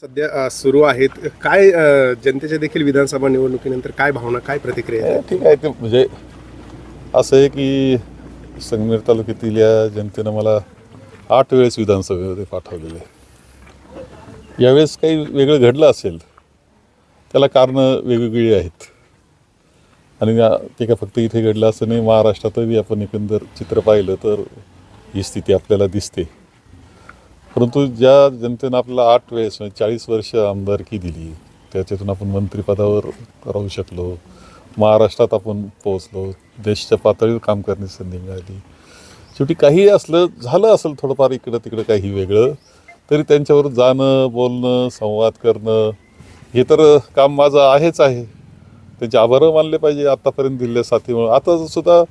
सध्या सुरू आहेत. काय जनतेच्या देखील विधानसभा निवडणुकीनंतर काय भावना, काय प्रतिक्रिया आहेत? ठीक आहे. ते म्हणजे असं आहे की संगमेर तालुक्यातील या जनतेनं मला 8 वेळेस विधानसभेमध्ये पाठवलेलं आहे. यावेळेस काही वेगळं घडलं असेल, त्याला कारणं वेगवेगळी आहेत. आणि ते का फक्त इथे घडलं असं नाही, महाराष्ट्रातही आपण एकंदर चित्र पाहिलं तर ही स्थिती आपल्याला दिसते. परंतु ज्या जनतेनं आपल्याला 8 वेळेस म्हणजे 40 वर्ष आमदारकी दिली, त्याच्यातून आपण मंत्रिपदावर राहू शकलो, महाराष्ट्रात आपण पोहोचलो, देशाच्या पातळीवर काम करण्याची संधी मिळाली. शेवटी काही असलं झालं असेल थोडंफार इकडं तिकडं काही वेगळं, तरी त्यांच्यावर जाणं, बोलणं, संवाद करणं हे तर काम माझं आहेच आहे. त्यांचे आभार मानले पाहिजे आत्तापर्यंत दिलेल्या साथीमुळे. आता सुद्धा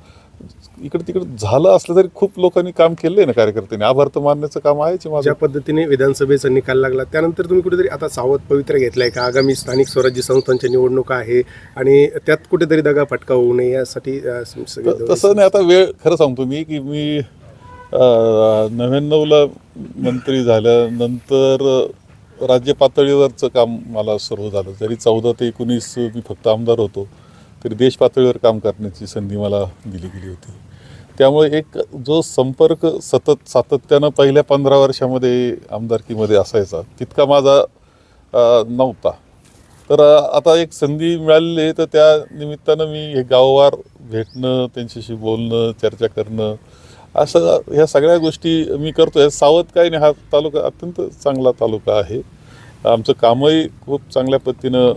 इकडं तिकडं झालं असलं तरी खूप लोकांनी काम केलं आहे ना, कार्यकर्त्यांनी. आभार तर मानण्याचं काम आहेच माझं. ज्या पद्धतीने विधानसभेचा निकाल लागला त्यानंतर तुम्ही कुठेतरी आता सावध पवित्रा घेतलाय का? आगामी स्थानिक स्वराज्य संस्थांच्या निवडणुका आहे आणि त्यात कुठेतरी दगा फटका होऊ नये यासाठी तसं नाही. आता वेळ खरं सांगतो मी की मी 99ला मंत्री झाल्यानंतर राज्य पातळीवरचं काम मला सुरू झालं. जरी 14 ते 19 मी फक्त आमदार होतो, तरी देश पातळीवर काम करण्याची संधी मला दिली गेली होती. त्यामुळे एक जो संपर्क सातत्यानं पहिल्या 15 वर्षामध्ये आमदारकीमध्ये असायचा, तितका माझा नव्हता. तर आता एक संधी मिळालेली आहे, तर त्या निमित्तानं मी हे गाववार भेटणं, त्यांच्याशी बोलणं, चर्चा करणं, असं ह्या सगळ्या गोष्टी मी करतो आहे. सावध काही नाही, हा तालुका अत्यंत चांगला तालुका आहे. आमचं कामही खूप चांगल्या पद्धतीनं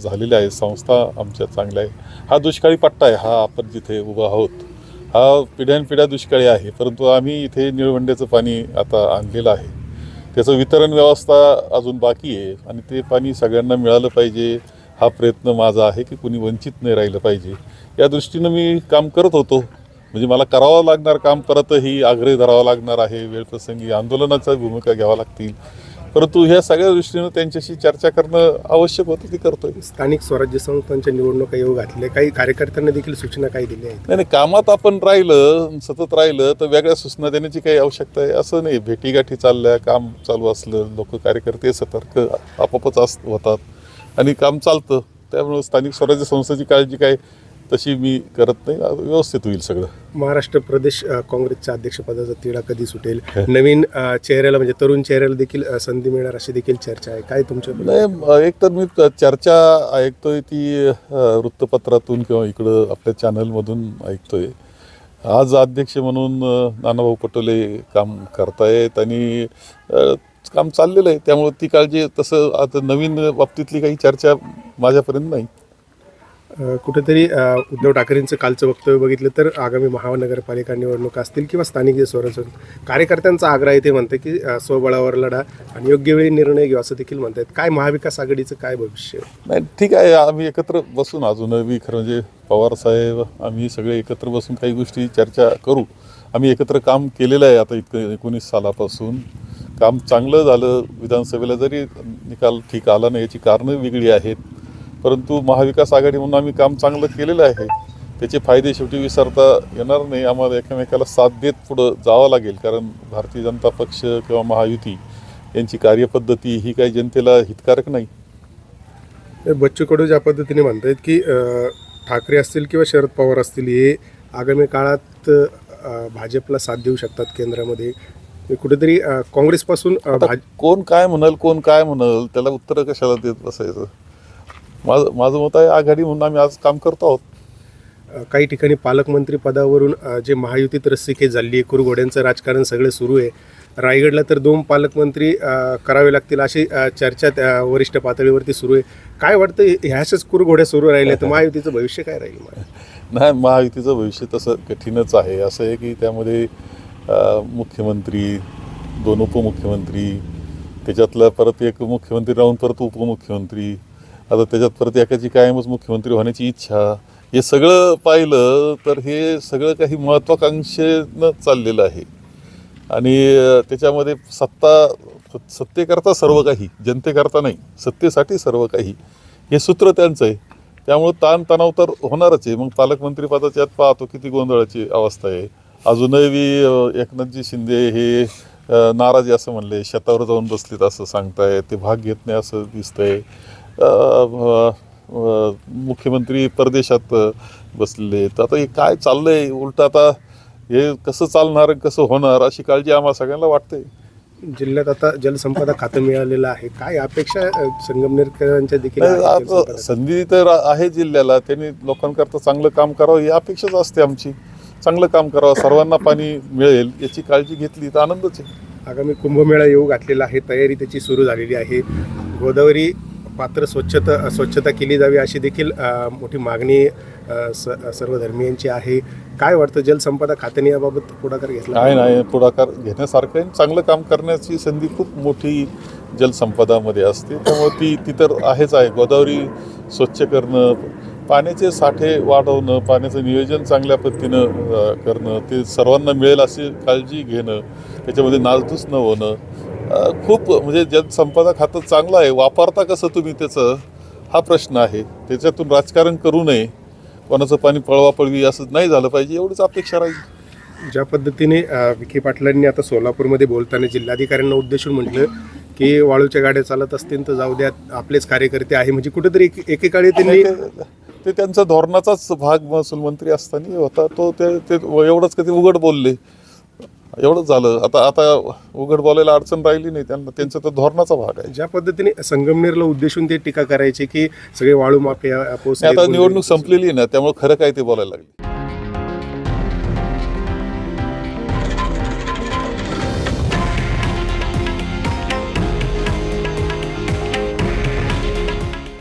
झालेलं आहे. संस्था आमच्या चांगल्या आहे. हा दुष्काळी पट्टा आहे, हा आपण जिथे उभा आहोत, हा पिढ्यानपिढ्या दुष्काळी आहे. परंतु आम्ही इथे निळवंड्याचं पाणी आता आणलेलं आहे. त्याचं वितरण व्यवस्था अजून बाकी आहे आणि ते पाणी सगळ्यांना मिळालं पाहिजे, हा प्रयत्न माझा आहे की कुणी वंचित नाही राहिलं पाहिजे. या दृष्टीनं मी काम करत होतो. म्हणजे मला करावं लागणार काम परतही आग्रही धरावा लागणार आहे. वेळप्रसंगी आंदोलनाचा भूमिका घ्यावा लागतील. परंतु ह्या सगळ्या दृष्टीनं त्यांच्याशी चर्चा करणं आवश्यक होतं, ती करतोय. स्थानिक स्वराज्य संस्थांच्या निवडणुका येऊ घातल्या, काही कार्यकर्त्यांना देखील सूचना काही दिल्या आहेत? नाही, कामात आपण राहिलं, सतत राहिलं तर वेगळ्या सूचना देण्याची काही आवश्यकता आहे असं नाही. भेटीगाठी चालल्या, काम चालू असलं, लोक कार्यकर्ते सतर्क आपोआपच होतात आणि काम चालतं. त्यामुळे स्थानिक स्वराज्य संस्थेची काळजी काय तशी मी करत नाही. व्यवस्थित होईल सगळं. महाराष्ट्र प्रदेश काँग्रेसच्या अध्यक्षपदाचा तिढा कधी सुटेल? नवीन चेहऱ्याला म्हणजे तरुण चेहऱ्याला देखील संधी मिळणार अशी देखील चर्चा आहे. काय तुमच्या? नाही, एक तर मी चर्चा ऐकतोय ती वृत्तपत्रातून किंवा इकडं आपल्या चॅनलमधून ऐकतोय. आज अध्यक्ष म्हणून नानाभाऊ पटोले काम करतायत आणि काम चाललेलं आहे. त्यामुळे ती काळजी, तसं आता नवीन बाबतीतली काही चर्चा माझ्यापर्यंत नाही. कुठेतरी उद्धव ठाकरेंचं कालचं वक्तव्य बघितलं तर आगामी महानगरपालिका निवडणुका असतील किंवा स्थानिक जे स्वराज्य कार्यकर्त्यांचा आग्रह आहे, ते म्हणते की स्वबळावर लढा आणि योग्य वेळी निर्णय घेऊ असं देखील म्हणतात. काय महाविकास आघाडीचं काय भविष्य? नाही, ठीक आहे. आम्ही एकत्र बसून अजूनही खरं म्हणजे पवारसाहेब आम्ही सगळे एकत्र बसून काही गोष्टी चर्चा करू. आम्ही एकत्र काम केलेलं आहे आता 19 सालापासून. काम चांगलं झालं. विधानसभेला जरी निकाल ठीक आला नाही, याची कारणं वेगळी आहेत, परंतु महाविकास आघाडी म्हणून आम्ही काम चांगलं केलेलं आहे. त्याचे फायदे शेवटी विसरता येणार नाही. आम्हाला एकमेकाला साथ देत पुढं जावं लागेल, कारण भारतीय जनता पक्ष किंवा महायुती यांची कार्यपद्धती ही काही जनतेला हितकारक नाही. बच्चू कडू ज्या पद्धतीने म्हणतात की ठाकरे असतील किंवा शरद पवार असतील, हे आगामी काळात भाजपला साथ देऊ शकतात केंद्रामध्ये. कुठेतरी काँग्रेसपासून कोण काय म्हणाल त्याला उत्तरं कशाला देत बसायचं. माझं मत आहे आघाडी म्हणून आम्ही आज काम करतो आहोत. काही ठिकाणी पालकमंत्री पदावरून जे महायुतीत रस्सीखेच झाली आहे, कुरघोड्यांचं राजकारण सगळं सुरू आहे. रायगडला तर 2 पालकमंत्री करावे लागतील अशी चर्चा त्या वरिष्ठ पातळीवरती सुरू आहे. काय वाटतं, ह्याच्याच कुरघोड्या सुरू राहिल्या तर महायुतीचं भविष्य काय राहील? नाही, महायुतीचं भविष्य तसं कठीणच आहे. असं आहे की त्यामध्ये मुख्यमंत्री, 2 उपमुख्यमंत्री, त्याच्यातला परत एक मुख्यमंत्री राहून परत उपमुख्यमंत्री, आता त्याच्यात परत एकाची कायमच मुख्यमंत्री होण्याची इच्छा, हे सगळं पाहिलं तर हे सगळं काही महत्त्वाकांक्षेनं चाललेलं आहे. आणि त्याच्यामध्ये सत्तेकरता सर्व काही, जनतेकरता नाही, सत्तेसाठी सर्व काही, हे सूत्र त्यांचं आहे. त्यामुळं ताणतणाव तर होणारच आहे. मग पालकमंत्रीपदाच्या पाहतो किती गोंधळाची अवस्था आहे. अजूनही एकनाथजी शिंदे हे नाराजी असं म्हणले, शेतावर जाऊन बसलीत असं सांगताय, ते भाग घेत नाही असं दिसतंय. मुख्यमंत्री परदेशात बसलेले. तर आता हे काय चाललंय? उलट आता हे कसं चालणार, कसं होणार अशी काळजी आम्हाला सगळ्यांना वाटते. जिल्ह्यात आता जलसंपदा खातं मिळालेलं आहे, काय अपेक्षा संगमनेरकरांच्या देखील आहे जलसंपदा? संधी तर आहे जिल्ह्याला, त्यांनी लोकांकरता चांगलं काम करावं ही अपेक्षाच असते आमची. चांगलं काम करावं, सर्वांना पाणी मिळेल याची काळजी घेतली तर आनंदच आहे. आगामी कुंभमेळा येऊ घातलेला आहे, तयारी त्याची सुरू झालेली आहे. गोदावरी पात्र स्वच्छता केली जावी अशी देखील मोठी मागणी सर्व धर्मीयांची आहे. काय वाटतं, जलसंपदा खात्याने याबाबत पुढाकार घेतला? काय नाही, पुढाकार घेण्यासारखं आहे. चांगलं काम करण्याची संधी खूप मोठी जलसंपदामध्ये असते, त्यामुळे ती तर आहेच आहे. गोदावरी स्वच्छ करणं, पाण्याचे साठे वाढवणं, पाण्याचं नियोजन चांगल्या पद्धतीनं करणं, ते सर्वांना मिळेल अशी काळजी घेणं, त्याच्यामध्ये नासधूस न होणं, खूप म्हणजे जलसंपदा खातं चांगलं आहे. वापरता कसं तुम्ही त्याचं, हा प्रश्न आहे. त्याच्यातून राजकारण करू नये, कोणाचं पाणी पळवापळवी असं नाही झालं पाहिजे, एवढीच अपेक्षा राहील. ज्या पद्धतीने विखे पाटलांनी आता सोलापूरमध्ये बोलताना जिल्हाधिकाऱ्यांना उद्देशून म्हटलं की वाळूच्या गाड्या चालत असतील तर जाऊ द्या, आपलेच कार्यकर्ते आहे, म्हणजे कुठेतरी एकेकाळी त्यांनी ते त्यांचा धोरणाचाच भाग महसूल मंत्री असताना होता तो. ते एवढंच कधी उघड बोलले, एवढंच झालं. आता उघड बोलायला अडचण राहिली नाही त्यांना, त्यांचा तर धोरणाचा भाग आहे. ज्या पद्धतीने संगमनेरला उद्देशून ते टीका करायचे की सगळे वाळू माफिया पोचले, आता निवडणूक संपलेली आहे ना, त्यामुळे खरं काय ते बोलायला लागले.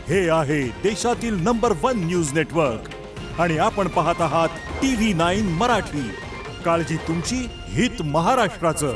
हे आहे देशातील नंबर 1 न्यूज नेटवर्क आणि आपण पाहत आहात TV9 मराठी. काळजी तुमची, हित महाराष्ट्राचं.